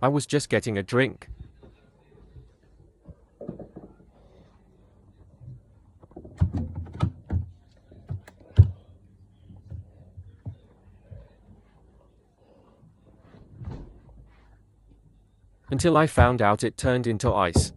I was just getting a drink. Until I found out it turned into ice.